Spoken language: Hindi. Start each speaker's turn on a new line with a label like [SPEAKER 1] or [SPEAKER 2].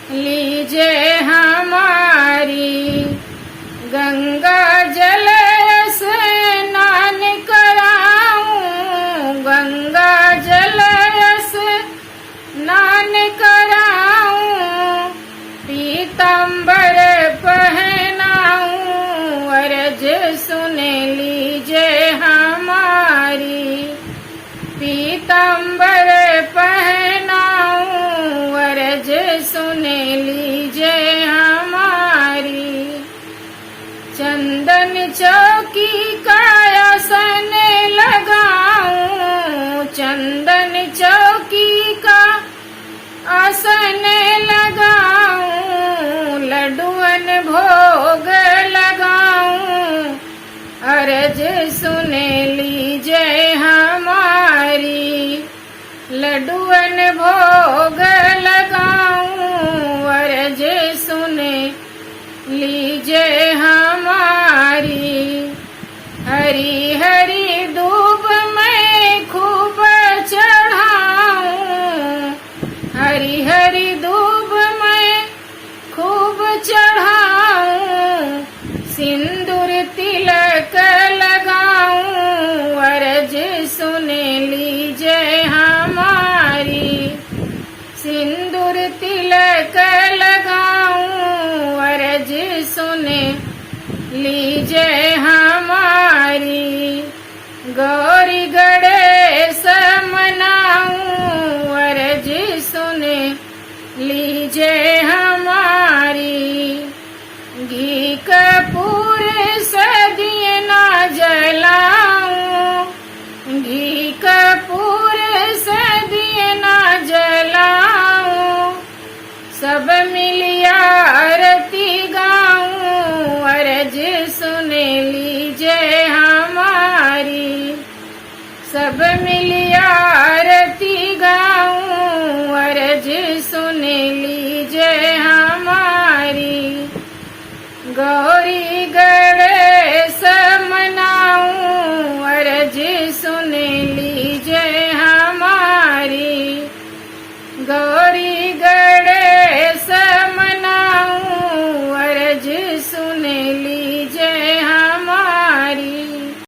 [SPEAKER 1] लीजे हमारी। गंगा जल स्नान कराऊं, गंगा जल स्नान कराऊं, पीताम्बर पहनाऊं, अर्ज सुन लीजे हमारी। पीताम्बर पहनाऊं, अर्ज सुन लीजे हमारी। चंदन चौकी का आसन लगाऊं, चंदन चौकी का आसन लगाऊं, लड्डुअन भोग लगाऊं, अर्ज सुन लीजे हमारी। लड्डुअन भोग लगाऊं, अर्ज सुन लीजे हमारी। हरी हरी दूब मैं खूब चढ़ाऊं, हरी हरी दूब मैं खूब चढ़ाऊं, सिंदूर तिलक लगाऊं, अर्ज सुन लीजे हमारी। सिंदूर तिलक लगाऊं, अर्ज सुन लीजे हमारी। गौरी गणेश मनाऊं, अर्ज सुन लीजे हमारी। घी कपूर से दिए ना जलाऊं, घी कपूर से दिए ना जलाऊं, सब मिलिया आरती गाऊं, अर्ज सुन लीजे हमारी। सब मिलिया आरती गाऊं, अर्ज सुन लीजे हमारी। गौ